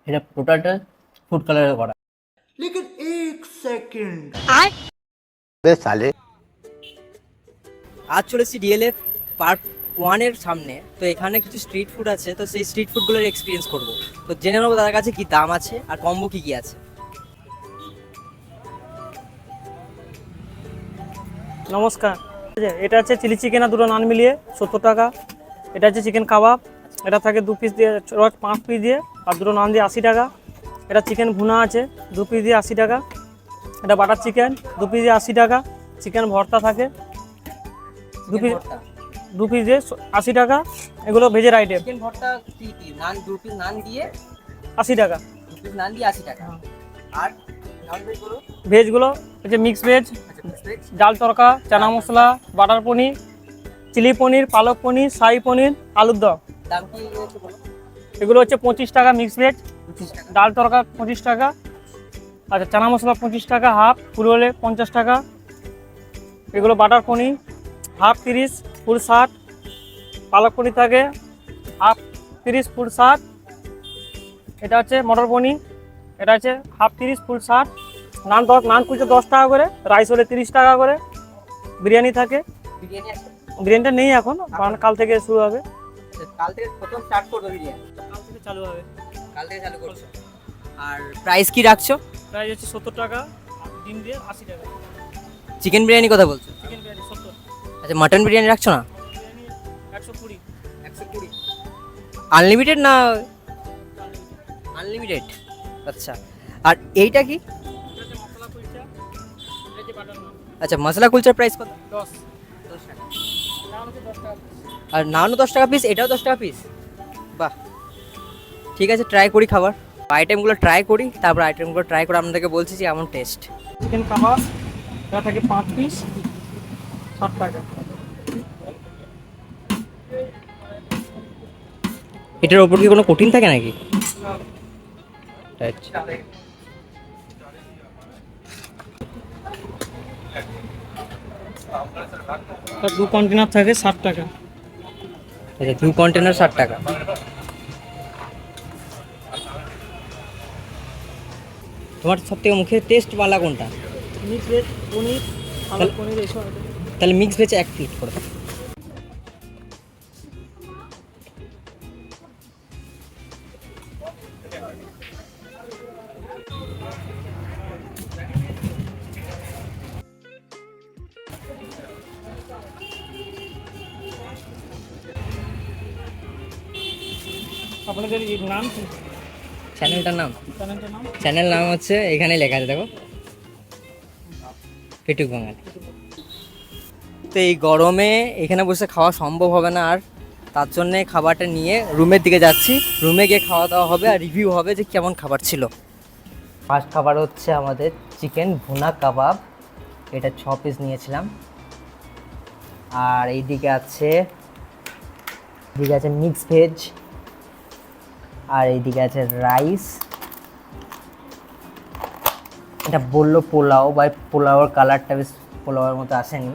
এটা টোটালটা ফুড কালারে করা। लेकिन एक सेकंड बे साले। আজ চলেছি ডিএলএফ পার্ট 1-এর সামনে। তো এখানে কিছু স্ট্রিট ফুড আছে, তো সেই স্ট্রিট ফুডগুলোর এক্সপিরিয়েন্স করব। তো জেনে নেবো তার কাছে কি দাম আছে আর কম্বো কি কি আছে। নমস্কার। এটা হচ্ছে চিলি চিকেন আর দুটো নান মিলিয়ে 70 টাকা। এটা হচ্ছে চিকেন কাবাব, এটা থাকে 2 পিস দিয়ে, 5 পিস দিয়ে আর দুটো নান দিয়ে 80 টাকা। এটা চিকেন ভুনা আছে 2 পিস দিয়ে 80 টাকা। এটা বাটার চিকেন 2 পিস দিয়ে 80 টাকা। চিকেন ভর্তা থাকে 2 পিস দিয়ে 80 টাকা। এগুলো ভেজের আইটেম। চিকেন ভর্তা কি কি নান 2 পিস নান দিয়ে 80 টাকা। 2 পিস নান দিয়ে 80 টাকা। আর নন ভেজ গুলো? ভেজগুলো হচ্ছে মিক্স ভেজ, ভেজ ডাল তড়কা, চানা মশলা, বাটার পনির, চিলি পনির, পালক পনির, শাহী পনির, আলুর দম। দাম কি একটু বলো? এগুলো হচ্ছে 25 টাকা মিক্স ভেজ, 25 টাকা। ডাল তড়কা 25 টাকা, আচ্ছা চানা মশলা 25 টাকা হাফ, ফুল হলে 50 টাকা। এগুলো বাটার পনির হাফ 30, ফুল 60। পালক পনির থাকে হাফ 30, ফুল 60। এটা হচ্ছে মটর পনির, এটা হচ্ছে হাফ 30, ফুল 60। নান কুলচা 10 টাকা করে, রাইস হলে 30 টাকা করে। বিরিয়ানি থাকে, বিরিয়ানি আছে? বিরিয়ানিটা নেই এখন, কারণ কাল থেকে শুরু হবে। আচ্ছা, কাল থেকে প্রথম স্টার্ট করবে বিরিয়ানি? কাল থেকে চালু হবে। কাল থেকে চালু করছো। আর প্রাইস কি রাখছো? প্রাইস হচ্ছে 70 টাকা, ডিম দিয়ে 80 টাকা। চিকেন বিরিয়ানি কথা বলছো? চিকেন বিরিয়ানি 70, আচ্ছা, মাটন বিরিয়ানি রাখছো না? বিরিয়ানি 120। 120 আনলিমিটেড না? আনলিমিটেড। আচ্ছা, আর এইটা কি? এটা হচ্ছে মশলা কুলচা, এটা হচ্ছে বাটার নান আচ্ছা, মশলা কুলচার প্রাইস কত? 10 টাকা। নান হচ্ছে 10 টাকা piece। আর নানও 10 টাকা পিস, এটাও 10 টাকা পিস। বাহ, ঠিক আছে, ট্রাই করি খাবার। আইটেমগুলো ট্রাই করি, তারপর আইটেমগুলো ট্রাই করে আপনাদেরকে বলছি যে এমন টেস্ট। চিকেন কাবাব, এটা থাকে 5 পিস 60 টাকা। এটার ওপর কি কোনো কঠিন থাকে নাকি? আচ্ছা, আর 2 কন্টেনার থাকে 60 টাকা। আচ্ছা, 2 কন্টেনার 60 টাকা। তোমার সব থেকে মুখে টেস্ট বালা কোনটা? মিক্স ভেজ, পনির, পালক পনির এইসব item। তাহলে মিক্স ভেজে 1 প্লেট করে দাও। আপনাদের এই নাম কি? চ্যানেলটার নাম? চ্যানেলটার নাম? চ্যানেল নাম হচ্ছে, এখানে লেখা আছে দেখো, পেটুক বাঙালি। তো এই গরমে এখানে বসে খাওয়া সম্ভব হবে না, আর তার জন্যে খাবারটা নিয়ে রুমের দিকে যাচ্ছি। রুমে গিয়ে খাওয়া দাওয়া হবে আর রিভিউ হবে যে কেমন খাবার ছিল। ফার্স্ট খাবার হচ্ছে আমাদের চিকেন ভুনা কাবাব, এটা 6 পিস নিয়েছিলাম। আর এইদিকে আছে মিক্স ভেজ, আর এইদিকে আছে রাইস। এটা বললো পোলাও, বা পোলাওর কালারটা বেশ পোলাওয়ের মতো আসেনি।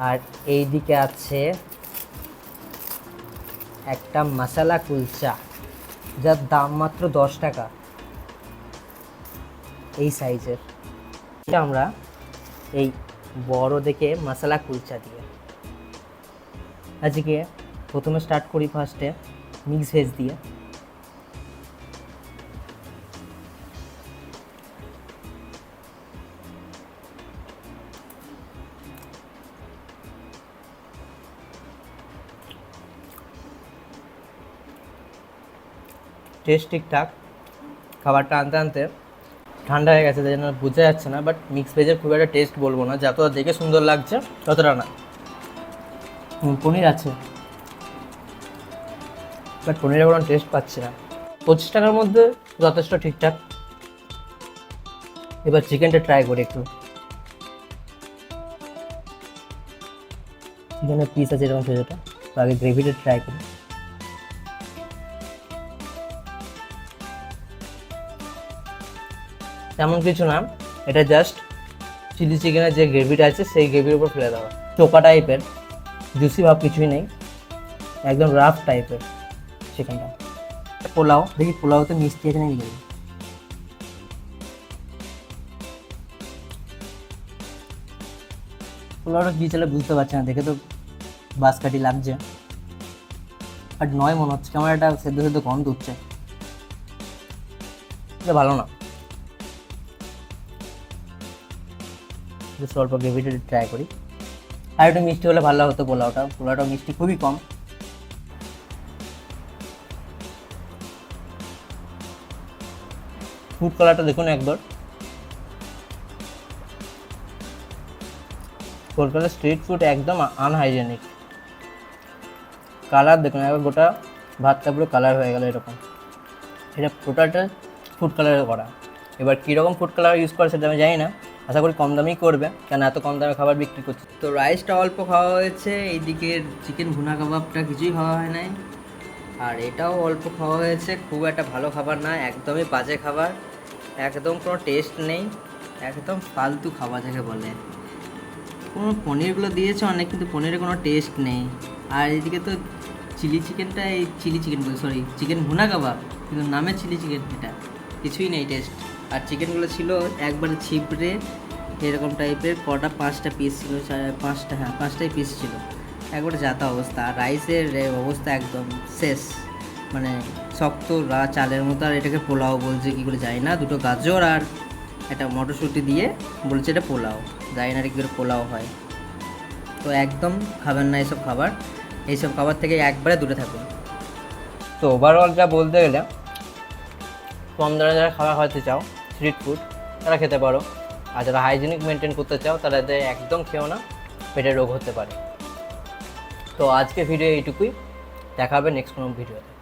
আর এইদিকে আছে একটা মশলা কুলচা, যার দাম মাত্র 10 টাকা, এই সাইজের। এটা আমরা এই বড় দেখে মশলা কুলচা দিয়ে আজকে প্রথমে স্টার্ট করি। ফার্স্টে মিক্স ভেজ দিয়ে। টেস্ট ঠিকঠাক, খাবারটা আনতে আনতে ঠান্ডা হয়ে গেছে, তাই জন্য বোঝা যাচ্ছে না। বাট মিক্স ভেজের খুব একটা টেস্ট বলবো না, যতটা দেখে সুন্দর লাগছে ততটা না। পনির আছে, বাট পনিরের কোনো টেস্ট পাচ্ছি না। 25 টাকার মধ্যে যথেষ্ট ঠিকঠাক। এবার চিকেনটা ট্রাই করি একটু। চিকেনের পিস আছে এরকম ছোটোটা, তো আগে গ্রেভিটা ট্রাই করি। তেমন কিছু না, এটা জাস্ট চিলি চিকেনের যে গ্রেভিটা আছে সেই গ্রেভির উপর ফেলে দেওয়া। চোকা টাইপের, জুসি ভাব কিছুই নেই, একদম রাফ টাইপের চিকেনটা। পোলাও দেখি, পোলাওতে মিষ্টি এখানে কি দেবে। পোলাওটা কি চালে বুঝতে পারছি না, দেখে তো বাঁশকাঠি লাগছে, আর নয় মনে হচ্ছে, কেমন একটা সেদ্ধ সেদ্ধ গন্ধ উঠছে, এটা ভালো না। অল্প গ্রেভিটা ট্রাই করি, আর একটু মিষ্টি হলে ভালো হতো পোলাওটা। পোলাওটা মিষ্টি খুবই কম। ফুড কালারটা দেখুন একবার, কলকাতার স্ট্রিট ফুড একদম আনহাইজেনিক। কালার দেখুন একবার, গোটা ভাতটা পুরো কালার হয়ে গেল এরকম। এটা টোটালটা ফুড কালারে করা। এবার কীরকম ফুড কালার ইউজ করে সেটা আমি জানি না, আশা করি কম দামেই করবে, কেন এত কম দামে খাবার বিক্রি করছে। তো রাইসটা অল্প খাওয়া হয়েছে, এইদিকে চিকেন ভুনা কাবাবটা কিছুই খাওয়া হয় নাই, আর এটাও অল্প খাওয়া হয়েছে। খুব একটা ভালো খাবার না, একদমই বাজে খাবার, একদম কোনো টেস্ট নেই, একদম ফালতু খাবার যাকে বলে। কোনো পনিরগুলো দিয়েছে অনেক, কিন্তু পনিরের কোনো টেস্ট নেই। আর এদিকে তো চিলি চিকেনটা, এই চিলি চিকেন বলি, সরি চিকেন ভুনা কাবাব, কিন্তু নামে চিলি চিকেন, এটা কিছুই নেই টেস্ট। আর চিকেনগুলো ছিল একবারে ছিপড়ে এরকম টাইপের, কটা 5টা পিস ছিল, 5টা, হ্যাঁ 5টাই পিস ছিল, একবারে যাতা অবস্থা। আর রাইসের অবস্থা একদম শেষ, মানে শক্ত চালের মতো। আর এটাকে পোলাও বলছে কী করে জানি না, দুটো গাজর আর একটা মটরশুঁটি দিয়ে বলছে এটা পোলাও, জানি না কী করে পোলাও হয়। তো একদম খাবেন না এইসব খাবার, এইসব খাবার থেকে একবারে দূরে থাকুন। তো ওভারঅল যা বলতে গেলে, কম দামে যারা খাবার খাওয়াতে চাও স্ট্রিট ফুড, তারা খেতে পারো। আর যারা হাইজিনিক মেনটেন করতে চাও তারা এদের একদম খেও না, পেটের রোগ হতে পারে। তো আজকে ভিডিও এইটুকুই, দেখা হবে নেক্সট কোনো ভিডিওতে।